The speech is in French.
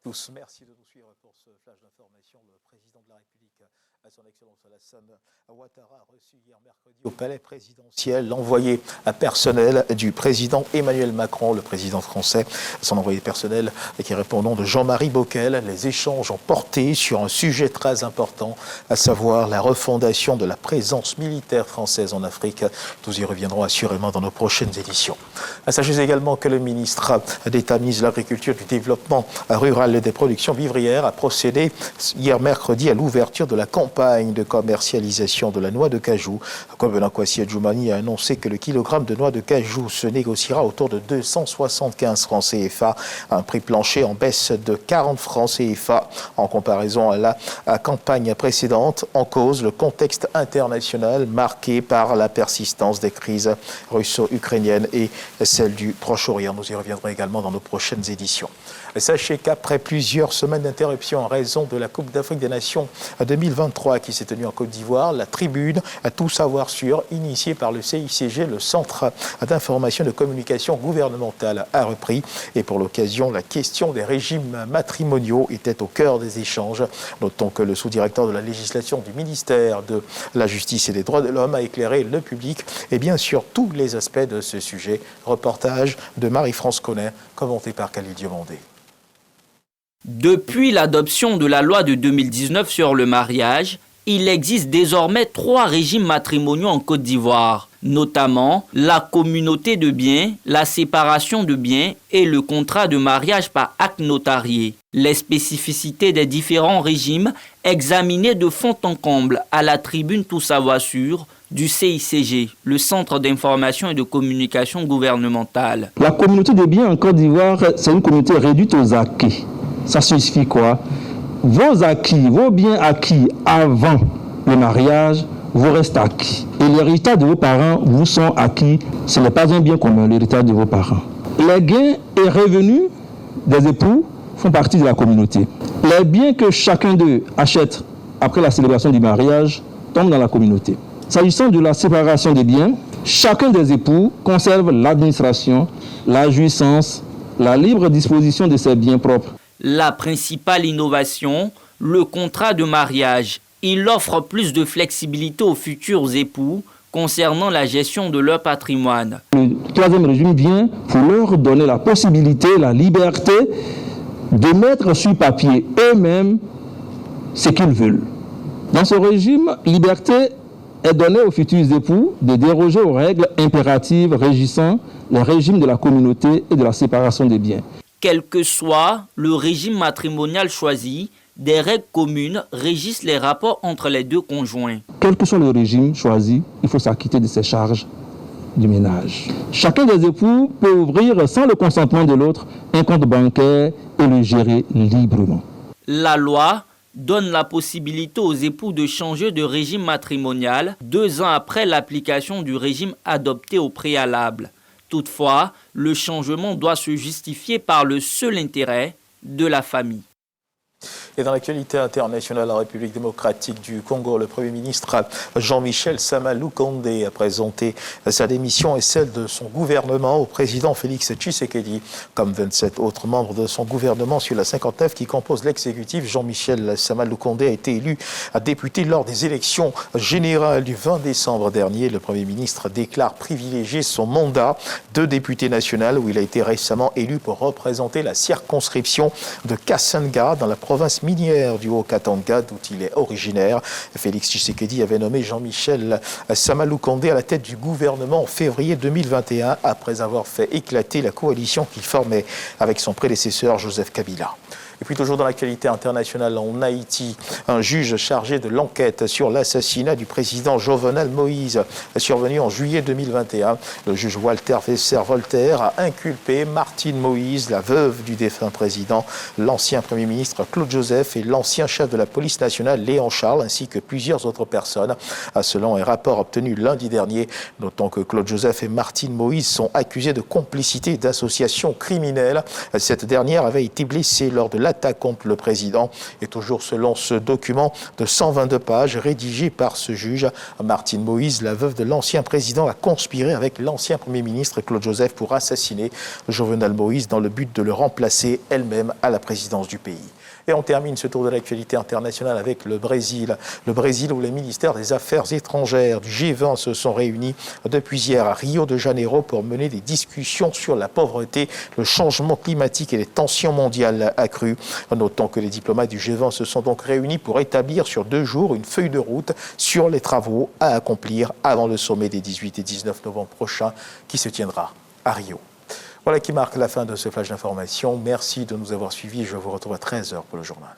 Tous, merci de nous suivre pour ce flash d'information. Le président de la République, son Excellence Alassane Ouattara, a reçu hier mercredi au palais présidentiel l'envoyé personnel du président Emmanuel Macron, le président français. Son envoyé personnel qui répond au nom de Jean-Marie Bockel. Les échanges ont porté sur un sujet très important, à savoir la refondation de la présence militaire française en Afrique. Nous y reviendrons assurément dans nos prochaines éditions. Sachez également que le ministre d'État, ministre de l'Agriculture, du Développement rural et des productions vivrières a procédé hier mercredi à l'ouverture de la campagne de commercialisation de la noix de cajou. Covenant Kwasi Adjoumani a annoncé que le kilogramme de noix de cajou se négociera autour de 275 francs CFA, un prix plancher en baisse de 40 francs CFA en comparaison à la campagne précédente. En cause, le contexte international marqué par la persistance des crises russo-ukrainiennes et celle du Proche-Orient. Nous y reviendrons également dans nos prochaines éditions. Sachez qu'après plusieurs semaines d'interruption en raison de la Coupe d'Afrique des Nations 2023 qui s'est tenue en Côte d'Ivoire, la tribune à tout savoir sur, initiée par le CICG, le Centre d'information et de communication gouvernementale, a repris. Et pour l'occasion, la question des régimes matrimoniaux était au cœur des échanges. Notons que le sous-directeur de la législation du ministère de la Justice et des Droits de l'Homme a éclairé le public et bien sûr tous les aspects de ce sujet. Reportage de Marie-France Connet, commenté par Khalil Diomandé. Depuis l'adoption de la loi de 2019 sur le mariage, il existe désormais 3 régimes matrimoniaux en Côte d'Ivoire, notamment la communauté de biens, la séparation de biens et le contrat de mariage par acte notarié. Les spécificités des différents régimes examinées de fond en comble à la tribune Tout Savoir Sûr du CICG, le Centre d'information et de communication gouvernementale. La communauté de biens en Côte d'Ivoire, c'est une communauté réduite aux acquis. Ça signifie quoi? Vos acquis, vos biens acquis avant le mariage, vous restent acquis. Et l'héritage de vos parents vous sont acquis. Ce n'est pas un bien commun, l'héritage de vos parents. Les gains et revenus des époux font partie de la communauté. Les biens que chacun d'eux achète après la célébration du mariage tombent dans la communauté. S'agissant de la séparation des biens, chacun des époux conserve l'administration, la jouissance, la libre disposition de ses biens propres. La principale innovation, le contrat de mariage. Il offre plus de flexibilité aux futurs époux concernant la gestion de leur patrimoine. Le troisième régime vient pour leur donner la possibilité, la liberté de mettre sur papier eux-mêmes ce qu'ils veulent. Dans ce régime, liberté est donnée aux futurs époux de déroger aux règles impératives régissant le régime de la communauté et de la séparation des biens. Quel que soit le régime matrimonial choisi, des règles communes régissent les rapports entre les deux conjoints. Quel que soit le régime choisi, il faut s'acquitter de ses charges du ménage. Chacun des époux peut ouvrir sans le consentement de l'autre un compte bancaire et le gérer librement. La loi donne la possibilité aux époux de changer de régime matrimonial 2 ans après l'application du régime adopté au préalable. Toutefois, le changement doit se justifier par le seul intérêt de la famille. Et dans l'actualité internationale, la République démocratique du Congo, le Premier ministre Jean-Michel Sama Lukonde a présenté sa démission et celle de son gouvernement au président Félix Tshisekedi. Comme 27 autres membres de son gouvernement sur la 59 qui composent l'exécutif, Jean-Michel Sama Lukonde a été élu député lors des élections générales du 20 décembre dernier. Le Premier ministre déclare privilégier son mandat de député national où il a été récemment élu pour représenter la circonscription de Kasanga dans la province minière du Haut-Katanga, d'où il est originaire. Félix Tshisekedi avait nommé Jean-Michel Sama Lukonde à la tête du gouvernement en février 2021, après avoir fait éclater la coalition qu'il formait avec son prédécesseur Joseph Kabila. Et puis toujours dans l'actualité internationale en Haïti, un juge chargé de l'enquête sur l'assassinat du président Jovenel Moïse survenu en juillet 2021. Le juge Walter Vesser-Voltaire a inculpé Martine Moïse, la veuve du défunt président, l'ancien Premier ministre Claude Joseph et l'ancien chef de la police nationale Léon Charles, ainsi que plusieurs autres personnes. Selon un rapport obtenu lundi dernier, notons que Claude Joseph et Martine Moïse sont accusés de complicité et d'association criminelle. Cette dernière avait été blessée lors de l'attaque contre le président. Et toujours selon ce document de 122 pages rédigé par ce juge, Martine Moïse, la veuve de l'ancien président, a conspiré avec l'ancien Premier ministre Claude Joseph pour assassiner Jovenel Moïse dans le but de le remplacer elle-même à la présidence du pays. Et on termine ce tour de l'actualité internationale avec le Brésil. Le Brésil où les ministères des Affaires étrangères du G20 se sont réunis depuis hier à Rio de Janeiro pour mener des discussions sur la pauvreté, le changement climatique et les tensions mondiales accrues. Notons que les diplomates du G20 se sont donc réunis pour établir sur 2 jours une feuille de route sur les travaux à accomplir avant le sommet des 18 et 19 novembre prochains qui se tiendra à Rio. Voilà qui marque la fin de ce flash d'information. Merci de nous avoir suivis. Je vous retrouve à 13h pour le journal.